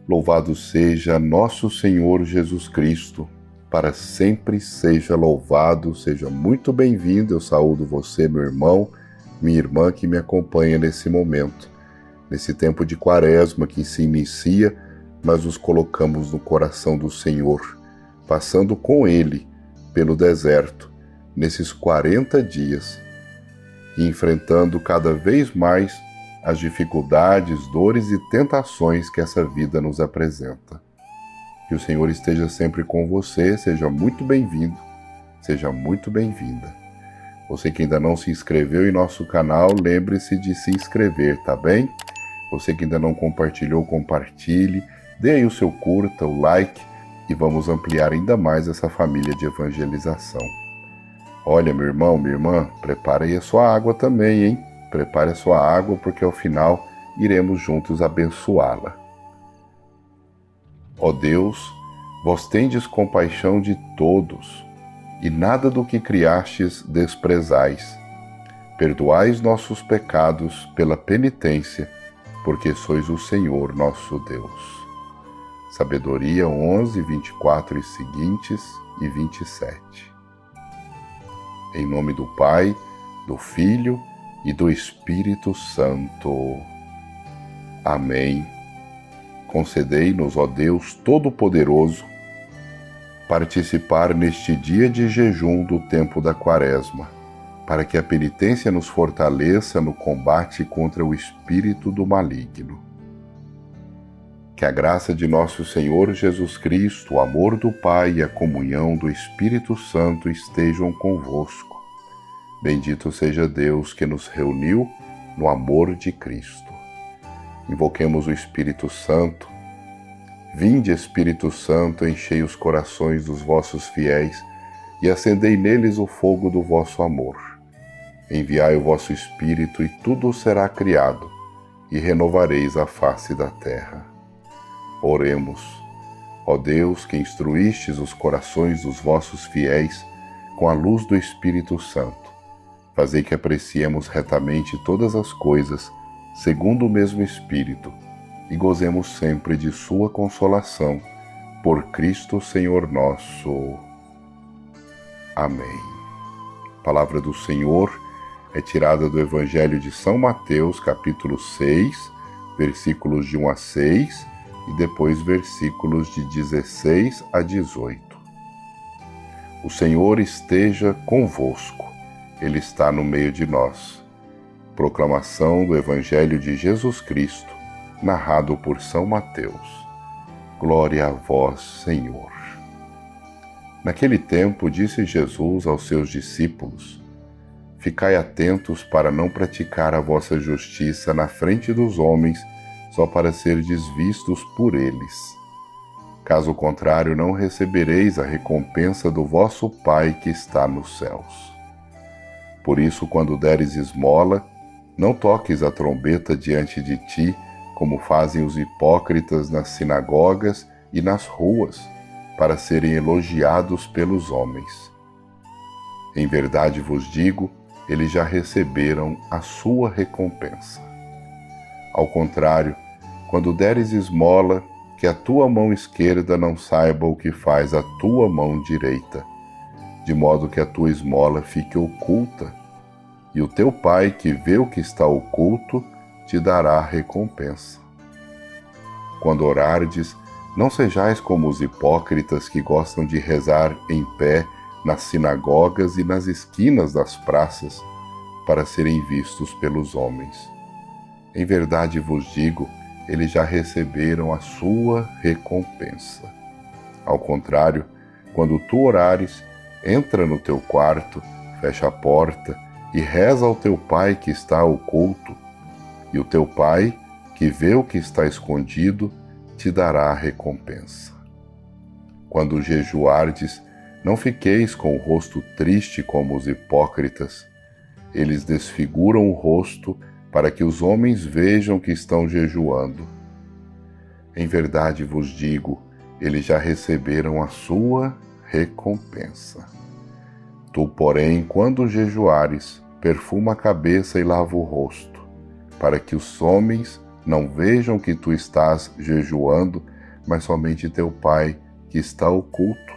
Louvado seja nosso Senhor Jesus Cristo, para sempre seja louvado, seja muito bem-vindo. Eu saúdo você, meu irmão, minha irmã que me acompanha nesse momento, nesse tempo de Quaresma que se inicia, mas nos colocamos no coração do Senhor, passando com Ele pelo deserto, nesses 40 dias, e enfrentando cada vez mais as dificuldades, dores e tentações que essa vida nos apresenta. Que o Senhor esteja sempre com você, seja muito bem-vindo, seja muito bem-vinda. Você que ainda não se inscreveu em nosso canal, lembre-se de se inscrever, tá bem? Você que ainda não compartilhou, compartilhe, dê aí o seu curta, o like, e vamos ampliar ainda mais essa família de evangelização. Olha, meu irmão, minha irmã, prepare aí a sua água também, hein? Prepare a sua água, porque ao final iremos juntos abençoá-la. Ó Deus, vós tendes compaixão de todos, e nada do que criastes desprezais. Perdoais nossos pecados pela penitência, porque sois o Senhor nosso Deus. Sabedoria 11, 24 e seguintes e 27. Em nome do Pai, do Filho e do Espírito Santo. Amém. Concedei-nos, ó Deus Todo-Poderoso, participar neste dia de jejum do tempo da Quaresma, para que a penitência nos fortaleça no combate contra o espírito do maligno. Que a graça de nosso Senhor Jesus Cristo, o amor do Pai e a comunhão do Espírito Santo estejam convosco. Bendito seja Deus que nos reuniu no amor de Cristo. Invoquemos o Espírito Santo. Vinde, Espírito Santo, enchei os corações dos vossos fiéis e acendei neles o fogo do vosso amor. Enviai o vosso Espírito e tudo será criado, e renovareis a face da terra. Oremos. Ó Deus, que instruístes os corações dos vossos fiéis com a luz do Espírito Santo, fazei que apreciemos retamente todas as coisas, segundo o mesmo Espírito, e gozemos sempre de sua consolação, por Cristo Senhor nosso. Amém. A palavra do Senhor é tirada do Evangelho de São Mateus, capítulo 6, versículos de 1 a 6, e depois versículos de 16 a 18. O Senhor esteja convosco. Ele está no meio de nós. Proclamação do Evangelho de Jesus Cristo, narrado por São Mateus. Glória a vós, Senhor. Naquele tempo, disse Jesus aos seus discípulos: Ficai atentos para não praticar a vossa justiça na frente dos homens, só para serdes vistos por eles. Caso contrário, não recebereis a recompensa do vosso Pai que está nos céus. Por isso, quando deres esmola, não toques a trombeta diante de ti, como fazem os hipócritas nas sinagogas e nas ruas, para serem elogiados pelos homens. Em verdade vos digo, eles já receberam a sua recompensa. Ao contrário, quando deres esmola, que a tua mão esquerda não saiba o que faz a tua mão direita, de modo que a tua esmola fique oculta, e o teu Pai, que vê o que está oculto, te dará a recompensa. Quando orardes, não sejais como os hipócritas que gostam de rezar em pé nas sinagogas e nas esquinas das praças, para serem vistos pelos homens. Em verdade vos digo, eles já receberam a sua recompensa. Ao contrário, quando tu orares, entra no teu quarto, fecha a porta e reza ao teu Pai que está oculto, e o teu Pai, que vê o que está escondido, te dará a recompensa. Quando jejuardes, não fiqueis com o rosto triste como os hipócritas. Eles desfiguram o rosto para que os homens vejam que estão jejuando. Em verdade vos digo, eles já receberam a sua recompensa. Tu, porém, quando jejuares, perfuma a cabeça e lava o rosto, para que os homens não vejam que tu estás jejuando, mas somente teu Pai que está oculto.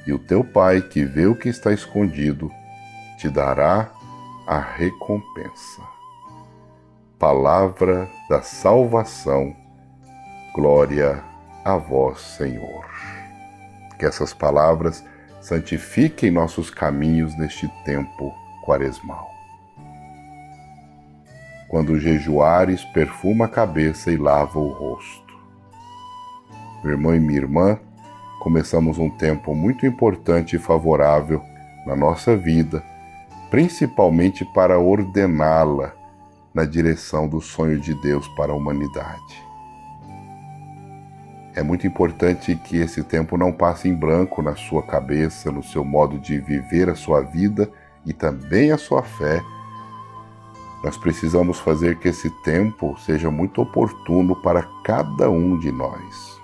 E o teu Pai que vê o que está escondido te dará a recompensa. Palavra da salvação. Glória a vós, Senhor. Que essas palavras santifiquem nossos caminhos neste tempo quaresmal. Quando jejuares, perfuma a cabeça e lava o rosto. Meu irmão e minha irmã, começamos um tempo muito importante e favorável na nossa vida, principalmente para ordená-la na direção do sonho de Deus para a humanidade. É muito importante que esse tempo não passe em branco na sua cabeça, no seu modo de viver a sua vida e também a sua fé. Nós precisamos fazer que esse tempo seja muito oportuno para cada um de nós.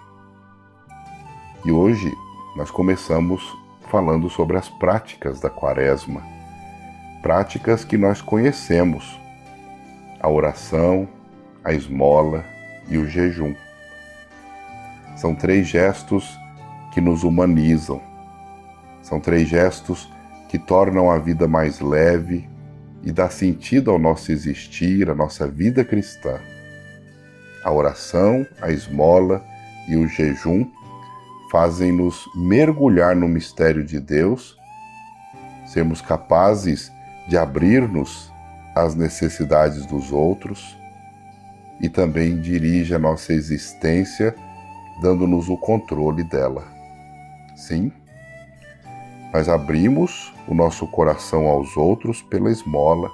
E hoje nós começamos falando sobre as práticas da Quaresma, práticas que nós conhecemos: a oração, a esmola e o jejum. São 3 gestos que nos humanizam, são 3 gestos que tornam a vida mais leve e dá sentido ao nosso existir, à nossa vida cristã. A oração, a esmola e o jejum fazem-nos mergulhar no mistério de Deus, sermos capazes de abrir-nos às necessidades dos outros e também dirige a nossa existência, dando-nos o controle dela. Sim, nós abrimos o nosso coração aos outros pela esmola,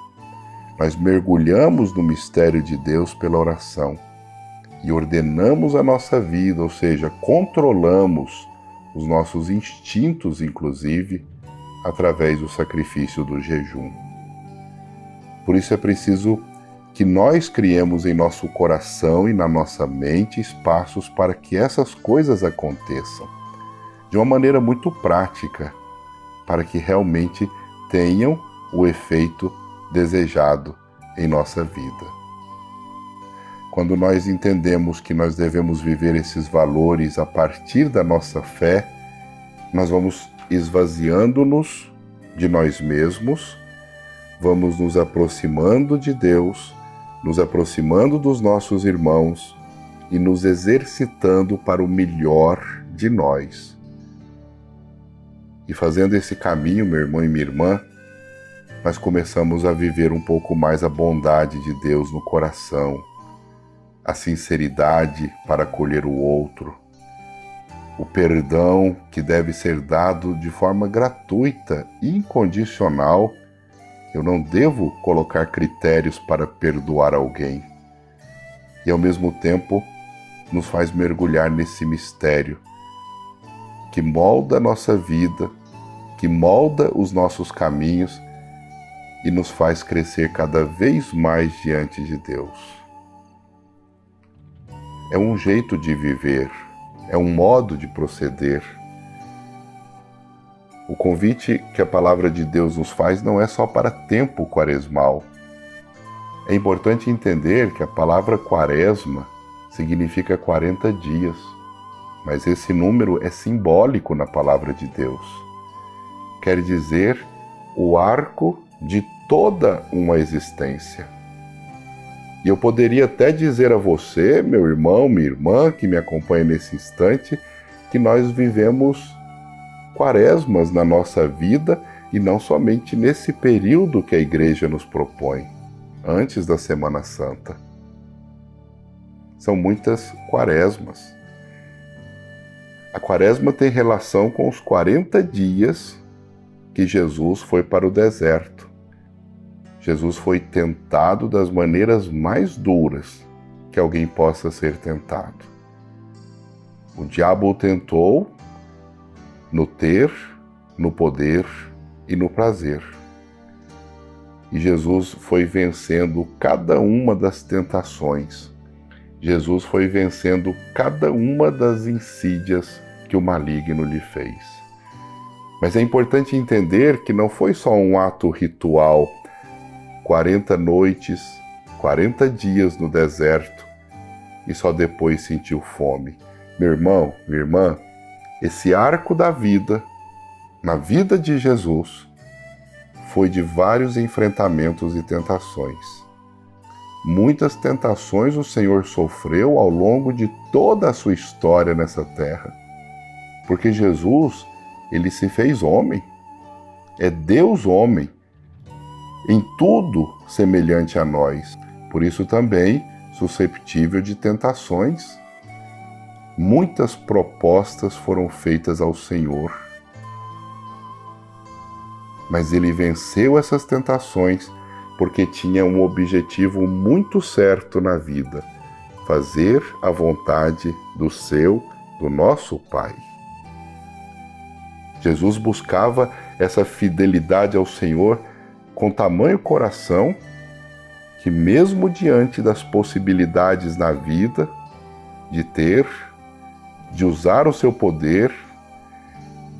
nós mergulhamos no mistério de Deus pela oração e ordenamos a nossa vida, ou seja, controlamos os nossos instintos, inclusive, através do sacrifício do jejum. Por isso é preciso que nós criemos em nosso coração e na nossa mente espaços para que essas coisas aconteçam, de uma maneira muito prática, para que realmente tenham o efeito desejado em nossa vida. Quando nós entendemos que nós devemos viver esses valores a partir da nossa fé, nós vamos esvaziando-nos de nós mesmos, vamos nos aproximando de Deus, nos aproximando dos nossos irmãos e nos exercitando para o melhor de nós. E fazendo esse caminho, meu irmão e minha irmã, nós começamos a viver um pouco mais a bondade de Deus no coração, a sinceridade para acolher o outro, o perdão que deve ser dado de forma gratuita e incondicional. Eu não devo colocar critérios para perdoar alguém. E ao mesmo tempo nos faz mergulhar nesse mistério que molda a nossa vida, que molda os nossos caminhos e nos faz crescer cada vez mais diante de Deus. É um jeito de viver, é um modo de proceder. O convite que a palavra de Deus nos faz não é só para tempo quaresmal. É importante entender que a palavra quaresma significa 40 dias, mas esse número é simbólico na palavra de Deus. Quer dizer, o arco de toda uma existência. E eu poderia até dizer a você, meu irmão, minha irmã, que me acompanha nesse instante, que nós vivemos quaresmas na nossa vida e não somente nesse período que a Igreja nos propõe, antes da Semana Santa. São muitas quaresmas. A quaresma tem relação com os 40 dias que Jesus foi para o deserto. Jesus foi tentado das maneiras mais duras que alguém possa ser tentado. O diabo o tentou no ter, no poder e no prazer. E Jesus foi vencendo cada uma das tentações. Jesus foi vencendo cada uma das insídias que o maligno lhe fez. Mas é importante entender que não foi só um ato ritual, 40 noites, 40 dias no deserto, e só depois sentiu fome. Meu irmão, minha irmã, esse arco da vida, na vida de Jesus, foi de vários enfrentamentos e tentações. Muitas tentações o Senhor sofreu ao longo de toda a sua história nessa terra. Porque Jesus, ele se fez homem. É Deus homem, em tudo semelhante a nós. Por isso também susceptível de tentações. Muitas propostas foram feitas ao Senhor. Mas ele venceu essas tentações porque tinha um objetivo muito certo na vida: fazer a vontade do nosso Pai. Jesus buscava essa fidelidade ao Senhor com tamanho coração que, mesmo diante das possibilidades na vida, de usar o seu poder,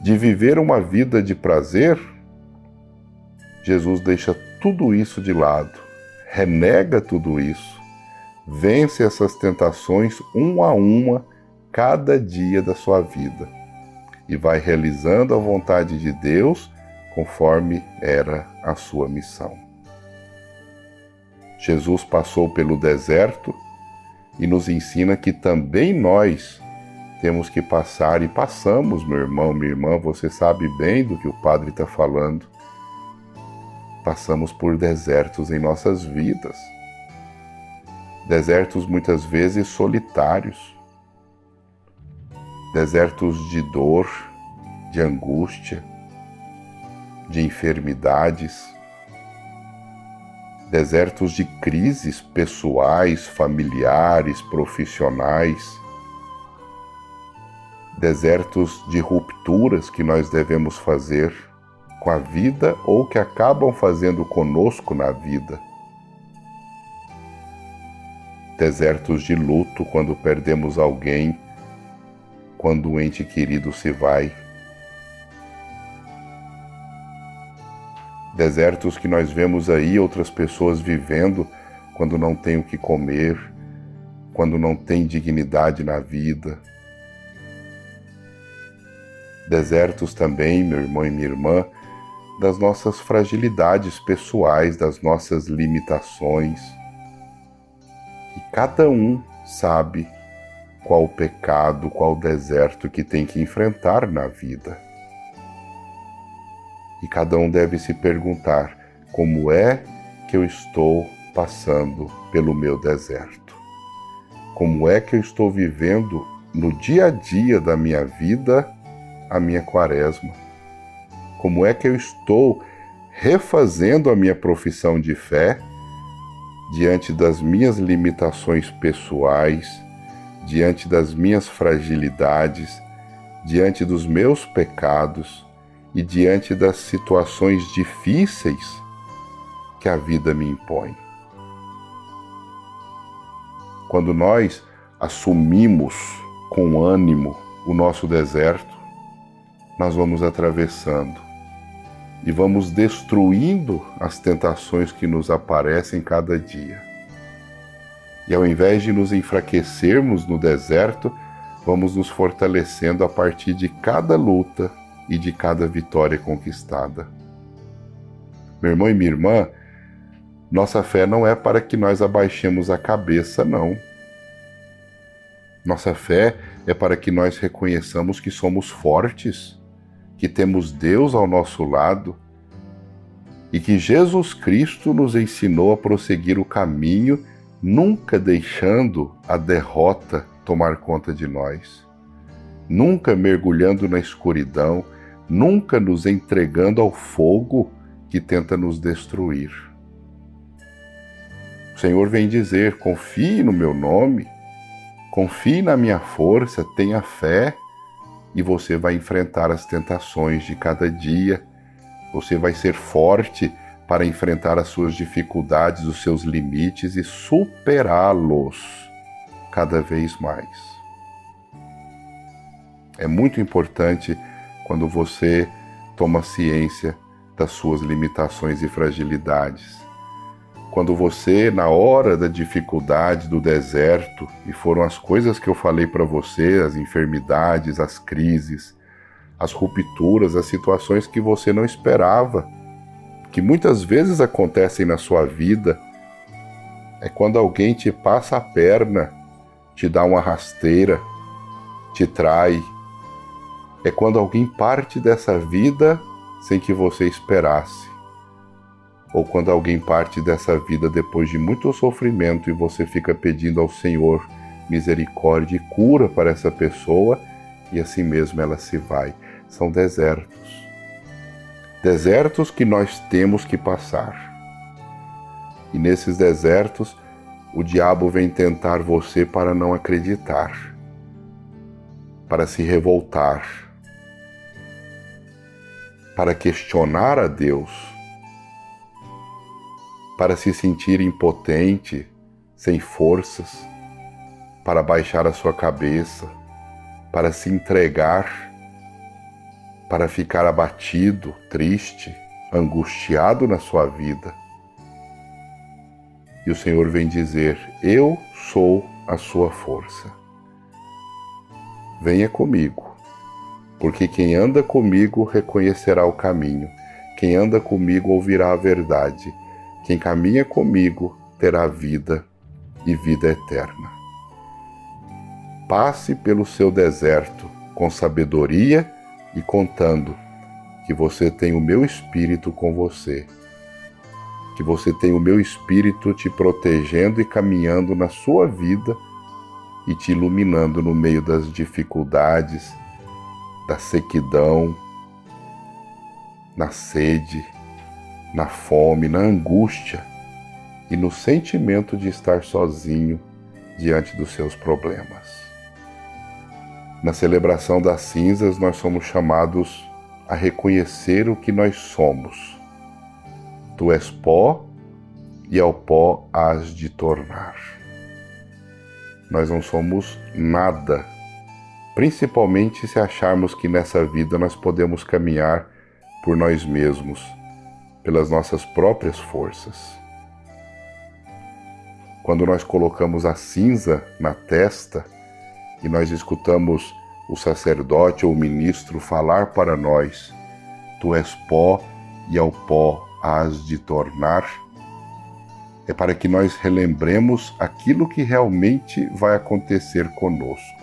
de viver uma vida de prazer, Jesus deixa tudo isso de lado, renega tudo isso, vence essas tentações uma a uma, cada dia da sua vida, e vai realizando a vontade de Deus conforme era a sua missão. Jesus passou pelo deserto e nos ensina que também nós temos que passar, e passamos, meu irmão, minha irmã, você sabe bem do que o Padre está falando. Passamos por desertos em nossas vidas. Desertos muitas vezes solitários. Desertos de dor, de angústia, de enfermidades. Desertos de crises pessoais, familiares, profissionais. Desertos de rupturas que nós devemos fazer com a vida ou que acabam fazendo conosco na vida. Desertos de luto quando perdemos alguém, quando um ente querido se vai. Desertos que nós vemos aí outras pessoas vivendo quando não tem o que comer, quando não tem dignidade na vida. Desertos também, meu irmão e minha irmã, das nossas fragilidades pessoais, das nossas limitações. E cada um sabe qual o pecado, qual o deserto que tem que enfrentar na vida. E cada um deve se perguntar: como é que eu estou passando pelo meu deserto? Como é que eu estou vivendo no dia a dia da minha vida a minha quaresma? Como é que eu estou refazendo a minha profissão de fé diante das minhas limitações pessoais, diante das minhas fragilidades, diante dos meus pecados e diante das situações difíceis que a vida me impõe? Quando nós assumimos com ânimo o nosso deserto, nós vamos atravessando e vamos destruindo as tentações que nos aparecem cada dia. E ao invés de nos enfraquecermos no deserto, vamos nos fortalecendo a partir de cada luta e de cada vitória conquistada. Meu irmão e minha irmã, nossa fé não é para que nós abaixemos a cabeça, não. Nossa fé é para que nós reconheçamos que somos fortes, que temos Deus ao nosso lado e que Jesus Cristo nos ensinou a prosseguir o caminho, nunca deixando a derrota tomar conta de nós, nunca mergulhando na escuridão, nunca nos entregando ao fogo que tenta nos destruir. O Senhor vem dizer: confie no meu nome, confie na minha força, tenha fé, e você vai enfrentar as tentações de cada dia. Você vai ser forte para enfrentar as suas dificuldades, os seus limites e superá-los cada vez mais. É muito importante quando você toma ciência das suas limitações e fragilidades. quando você, na hora da dificuldade do deserto, e foram as coisas que eu falei para você, as enfermidades, as crises, as rupturas, as situações que você não esperava, que muitas vezes acontecem na sua vida, é quando alguém te passa a perna, te dá uma rasteira, te trai. É quando alguém parte dessa vida sem que você esperasse. Ou quando alguém parte dessa vida depois de muito sofrimento e você fica pedindo ao Senhor misericórdia e cura para essa pessoa e assim mesmo ela se vai. São desertos. Desertos que nós temos que passar. E nesses desertos, o diabo vem tentar você para não acreditar, para se revoltar, para questionar a Deus, para se sentir impotente, sem forças, para baixar a sua cabeça, para se entregar, para ficar abatido, triste, angustiado na sua vida. E o Senhor vem dizer: eu sou a sua força. Venha comigo, porque quem anda comigo reconhecerá o caminho, quem anda comigo ouvirá a verdade, quem caminha comigo terá vida e vida eterna. Passe pelo seu deserto com sabedoria e contando que você tem o meu Espírito com você, que você tem o meu Espírito te protegendo e caminhando na sua vida e te iluminando no meio das dificuldades, da sequidão, na sede, na fome, na angústia e no sentimento de estar sozinho diante dos seus problemas. Na celebração das cinzas, nós somos chamados a reconhecer o que nós somos. Tu és pó, e ao pó hás de tornar. Nós não somos nada, principalmente se acharmos que nessa vida nós podemos caminhar por nós mesmos, pelas nossas próprias forças. Quando nós colocamos a cinza na testa e nós escutamos o sacerdote ou o ministro falar para nós: tu és pó e ao pó hás de tornar, é para que nós relembremos aquilo que realmente vai acontecer conosco.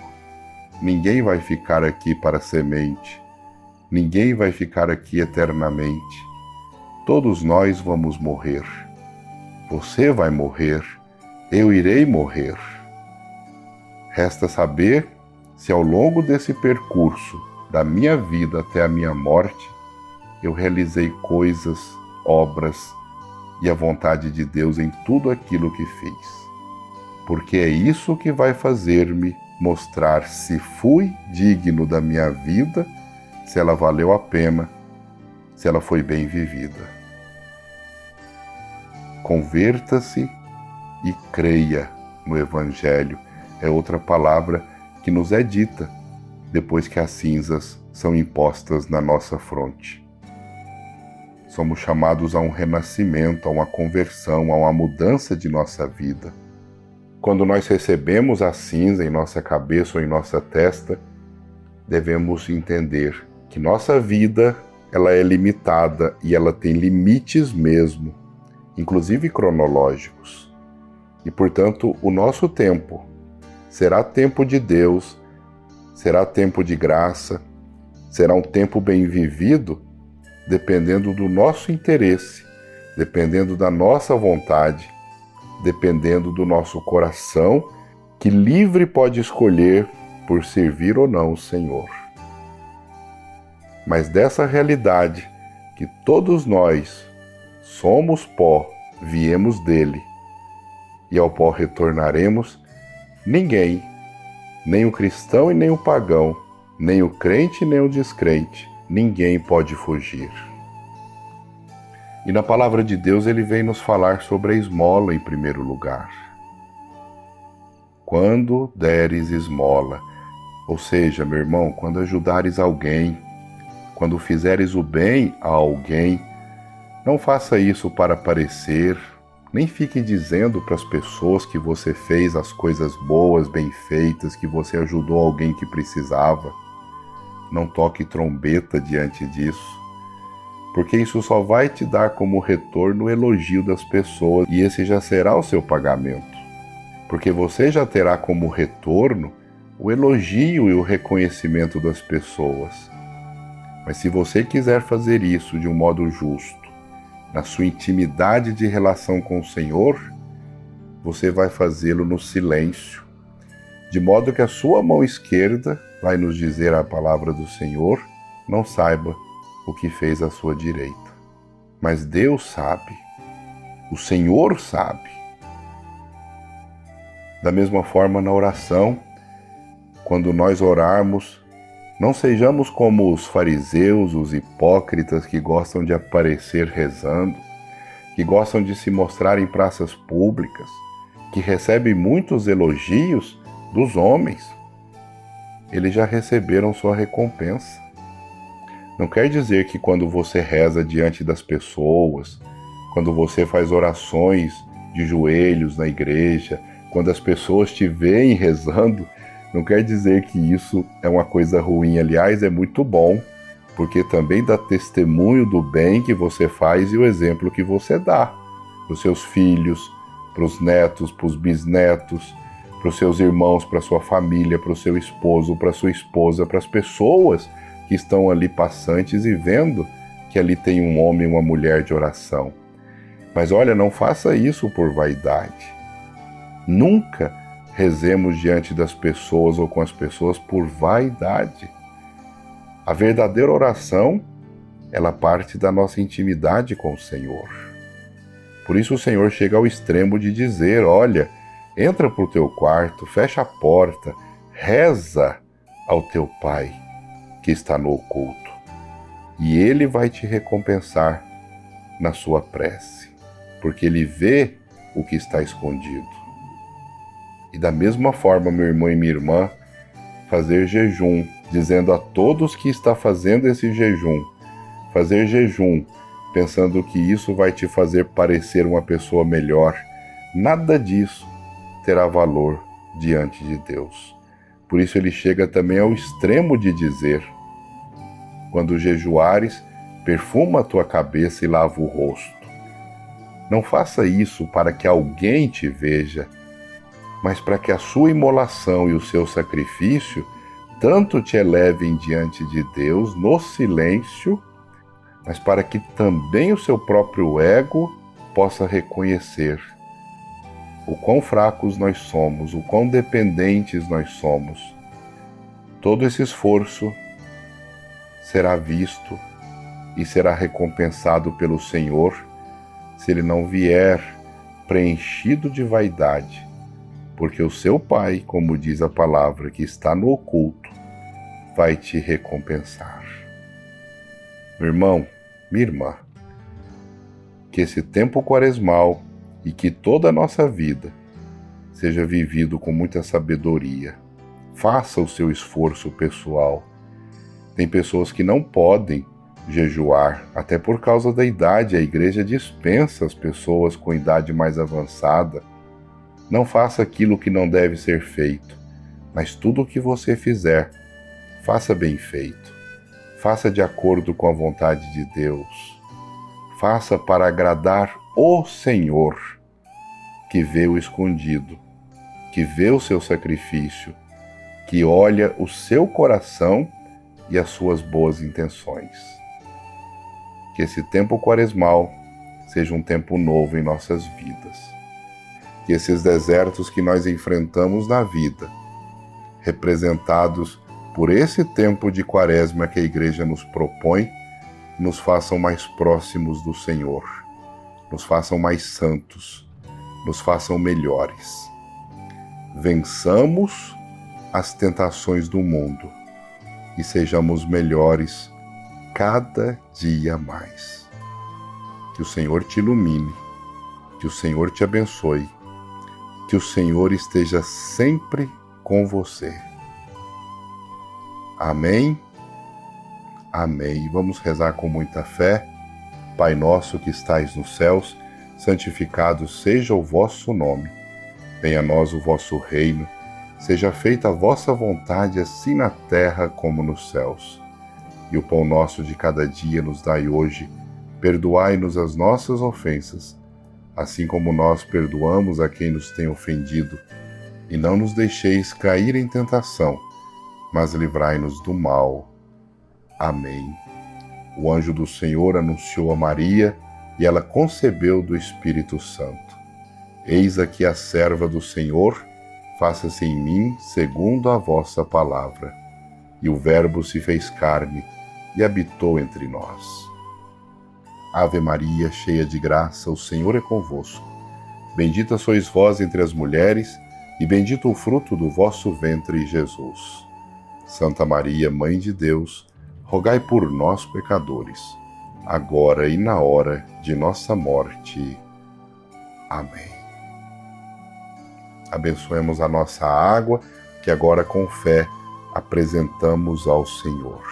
Ninguém vai ficar aqui para semente, ninguém vai ficar aqui eternamente. Todos nós vamos morrer. Você vai morrer, eu irei morrer. Resta saber se ao longo desse percurso da minha vida até a minha morte, eu realizei coisas, obras e a vontade de Deus em tudo aquilo que fiz. Porque é isso que vai fazer-me mostrar se fui digno da minha vida, se ela valeu a pena, se ela foi bem vivida. Converta-se e creia no Evangelho, é outra palavra que nos é dita depois que as cinzas são impostas na nossa fronte. Somos chamados a um renascimento, a uma conversão, a uma mudança de nossa vida. Quando nós recebemos a cinza em nossa cabeça ou em nossa testa, devemos entender que nossa vida ela é limitada e ela tem limites mesmo, inclusive cronológicos. E, portanto, o nosso tempo será tempo de Deus, será tempo de graça, será um tempo bem vivido, dependendo do nosso interesse, dependendo da nossa vontade, dependendo do nosso coração, que livre pode escolher por servir ou não o Senhor. Mas dessa realidade, que todos nós somos pó, viemos dele, e ao pó retornaremos, ninguém, nem o cristão e nem o pagão, nem o crente e nem o descrente, ninguém pode fugir. E na palavra de Deus ele vem nos falar sobre a esmola em primeiro lugar. Quando deres esmola, ou seja, meu irmão, quando ajudares alguém, quando fizeres o bem a alguém, não faça isso para parecer Nem fique dizendo para as pessoas que você fez as coisas boas, bem feitas, que você ajudou alguém que precisava. Não toque trombeta diante disso, porque isso só vai te dar como retorno o elogio das pessoas, e esse já será o seu pagamento, porque você já terá como retorno o elogio e o reconhecimento das pessoas. Mas se você quiser fazer isso de um modo justo, na sua intimidade de relação com o Senhor, você vai fazê-lo no silêncio, de modo que a sua mão esquerda vai nos dizer a palavra do Senhor, não saiba o que fez a sua direita. Mas Deus sabe, o Senhor sabe. Da mesma forma na oração, quando nós orarmos, não sejamos como os fariseus, os hipócritas que gostam de aparecer rezando, que gostam de se mostrar em praças públicas, que recebem muitos elogios dos homens. Eles já receberam sua recompensa. Não quer dizer que quando você reza diante das pessoas, quando você faz orações de joelhos na igreja, quando as pessoas te veem rezando, não quer dizer que isso é uma coisa ruim. Aliás, é muito bom, porque também dá testemunho do bem que você faz e o exemplo que você dá para os seus filhos, para os netos, para os bisnetos, para os seus irmãos, para a sua família, para o seu esposo, para a sua esposa, para as pessoas que estão ali passantes e vendo que ali tem um homem e uma mulher de oração. Mas olha, não faça isso por vaidade. Nunca rezemos diante das pessoas ou com as pessoas por vaidade. A verdadeira oração, ela parte da nossa intimidade com o Senhor. Por isso o Senhor chega ao extremo de dizer, olha, entra para o teu quarto, fecha a porta, reza ao teu Pai que está no oculto, e Ele vai te recompensar na sua prece, porque Ele vê o que está escondido. E da mesma forma, meu irmão e minha irmã, fazer jejum, dizendo a todos que está fazendo esse jejum, fazer jejum, pensando que isso vai te fazer parecer uma pessoa melhor, nada disso terá valor diante de Deus. Por isso ele chega também ao extremo de dizer, quando jejuares, perfuma a tua cabeça e lava o rosto. Não faça isso para que alguém te veja, mas para que a sua imolação e o seu sacrifício tanto te elevem diante de Deus no silêncio, mas para que também o seu próprio ego possa reconhecer o quão fracos nós somos, o quão dependentes nós somos. Todo esse esforço será visto e será recompensado pelo Senhor se ele não vier preenchido de vaidade, porque o seu Pai, como diz a palavra, que está no oculto, vai te recompensar. Meu irmão, minha irmã, que esse tempo quaresmal e que toda a nossa vida seja vivido com muita sabedoria. Faça o seu esforço pessoal. Tem pessoas que não podem jejuar, até por causa da idade. A igreja dispensa as pessoas com idade mais avançada. Não faça aquilo que não deve ser feito, mas tudo o que você fizer, faça bem feito. Faça de acordo com a vontade de Deus. Faça para agradar o Senhor, que vê o escondido, que vê o seu sacrifício, que olha o seu coração e as suas boas intenções. Que esse tempo quaresmal seja um tempo novo em nossas vidas. Que esses desertos que nós enfrentamos na vida, representados por esse tempo de quaresma que a igreja nos propõe, nos façam mais próximos do Senhor, nos façam mais santos, nos façam melhores. Vençamos as tentações do mundo e sejamos melhores cada dia mais. Que o Senhor te ilumine, que o Senhor te abençoe, que o Senhor esteja sempre com você. Amém? Amém. Vamos rezar com muita fé. Pai nosso que estais nos céus, santificado seja o vosso nome. Venha a nós o vosso reino. Seja feita a vossa vontade, assim na terra como nos céus. E o pão nosso de cada dia nos dai hoje. Perdoai-nos as nossas ofensas, assim como nós perdoamos a quem nos tem ofendido. E não nos deixeis cair em tentação, mas livrai-nos do mal. Amém. O anjo do Senhor anunciou a Maria, e ela concebeu do Espírito Santo. Eis aqui a serva do Senhor, faça-se em mim segundo a vossa palavra. E o Verbo se fez carne e habitou entre nós. Ave Maria, cheia de graça, o Senhor é convosco. Bendita sois vós entre as mulheres, e bendito o fruto do vosso ventre, Jesus. Santa Maria, Mãe de Deus, rogai por nós, pecadores, agora e na hora de nossa morte. Amém. Abençoemos a nossa água, que agora com fé apresentamos ao Senhor.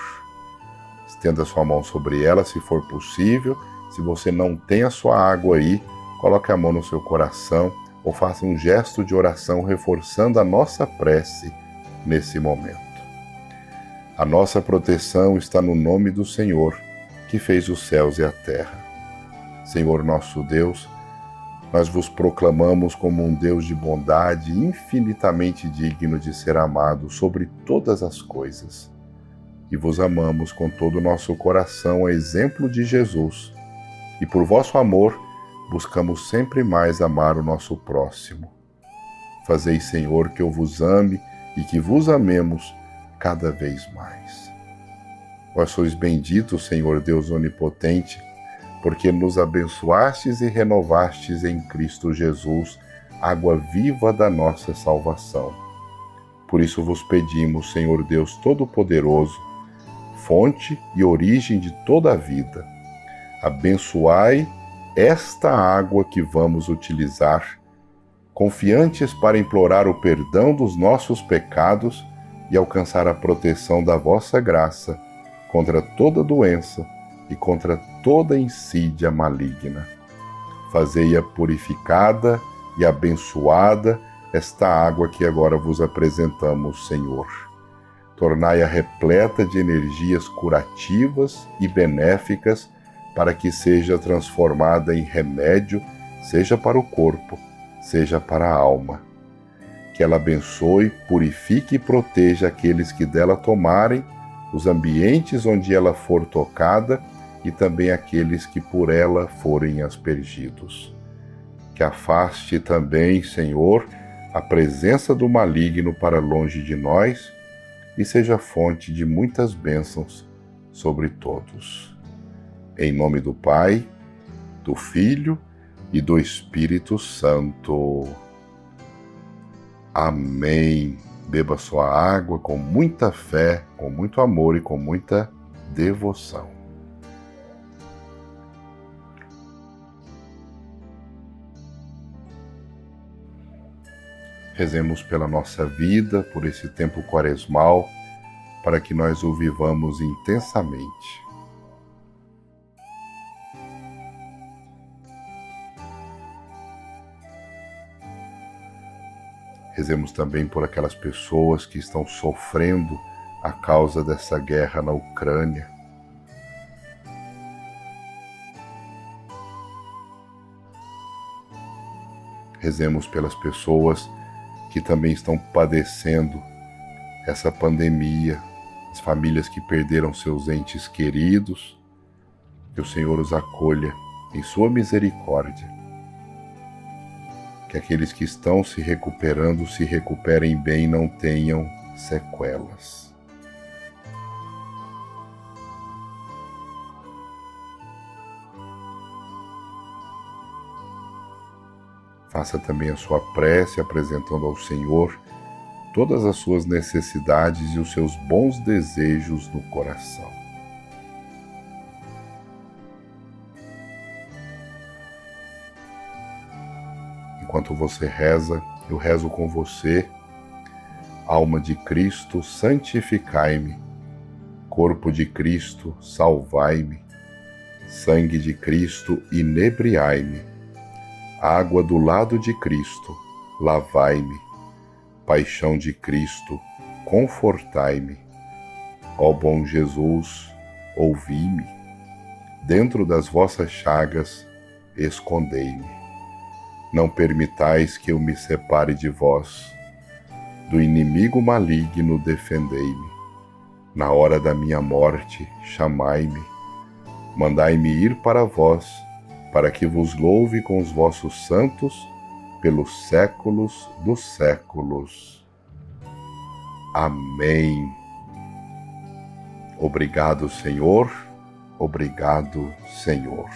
Estenda sua mão sobre ela, se for possível. Se você não tem a sua água aí, coloque a mão no seu coração ou faça um gesto de oração reforçando a nossa prece nesse momento. A nossa proteção está no nome do Senhor, que fez os céus e a terra. Senhor nosso Deus, nós vos proclamamos como um Deus de bondade infinitamente digno de ser amado sobre todas as coisas. E vos amamos com todo o nosso coração, a exemplo de Jesus. E por vosso amor, buscamos sempre mais amar o nosso próximo. Fazei, Senhor, que eu vos ame e que vos amemos cada vez mais. Vós sois bendito, Senhor Deus onipotente, porque nos abençoastes e renovastes em Cristo Jesus, água viva da nossa salvação. Por isso vos pedimos, Senhor Deus Todo-Poderoso, fonte e origem de toda a vida, abençoai esta água que vamos utilizar, confiantes para implorar o perdão dos nossos pecados e alcançar a proteção da vossa graça contra toda doença e contra toda insídia maligna. Fazei-a purificada e abençoada esta água que agora vos apresentamos, Senhor. Tornai-a repleta de energias curativas e benéficas para que seja transformada em remédio, seja para o corpo, seja para a alma. Que ela abençoe, purifique e proteja aqueles que dela tomarem, os ambientes onde ela for tocada e também aqueles que por ela forem aspergidos. Que afaste também, Senhor, a presença do maligno para longe de nós e seja fonte de muitas bênçãos sobre todos. Em nome do Pai, do Filho e do Espírito Santo. Amém. Beba sua água com muita fé, com muito amor e com muita devoção. Rezemos pela nossa vida, por esse tempo quaresmal, para que nós o vivamos intensamente. Rezemos também por aquelas pessoas que estão sofrendo a causa dessa guerra na Ucrânia. Rezemos pelas pessoas que também estão padecendo essa pandemia, as famílias que perderam seus entes queridos, que o Senhor os acolha em sua misericórdia. Que aqueles que estão se recuperando se recuperem bem e não tenham sequelas. Faça também a sua prece apresentando ao Senhor todas as suas necessidades e os seus bons desejos no coração. Enquanto você reza, eu rezo com você. Alma de Cristo, santificai-me. Corpo de Cristo, salvai-me. Sangue de Cristo, inebriai-me. Água do lado de Cristo, lavai-me. Paixão de Cristo, confortai-me. Ó bom Jesus, ouvi-me. Dentro das vossas chagas, escondei-me. Não permitais que eu me separe de vós. Do inimigo maligno, defendei-me. Na hora da minha morte, chamai-me. Mandai-me ir para vós, para que vos louve com os vossos santos pelos séculos dos séculos. Amém. Obrigado, Senhor. Obrigado, Senhor.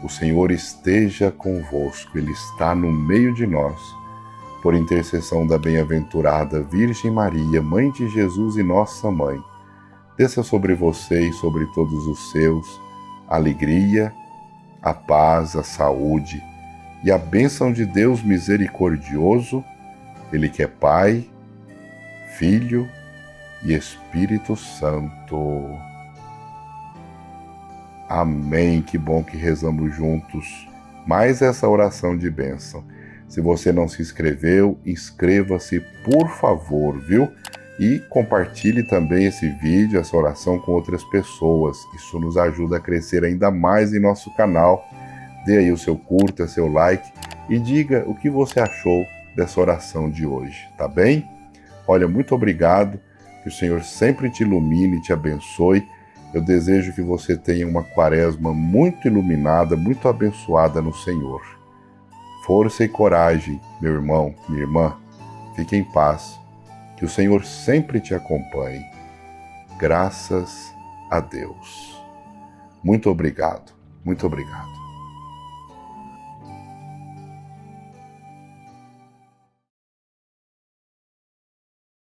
O Senhor esteja convosco, Ele está no meio de nós. Por intercessão da bem-aventurada Virgem Maria, Mãe de Jesus e Nossa Mãe, desça sobre você e sobre todos os seus a alegria, a paz, a saúde e a bênção de Deus misericordioso, Ele que é Pai, Filho e Espírito Santo. Amém. Que bom que rezamos juntos mais essa oração de bênção. Se você não se inscreveu, inscreva-se, por favor, viu? E compartilhe também esse vídeo, essa oração com outras pessoas. Isso nos ajuda a crescer ainda mais em nosso canal. Dê aí o seu curta, seu like e diga o que você achou dessa oração de hoje, tá bem? Olha, muito obrigado. Que o Senhor sempre te ilumine e te abençoe. Eu desejo que você tenha uma quaresma muito iluminada, muito abençoada no Senhor. Força e coragem, meu irmão, minha irmã. Fique em paz. Que o Senhor sempre te acompanhe. Graças a Deus. Muito obrigado. Muito obrigado.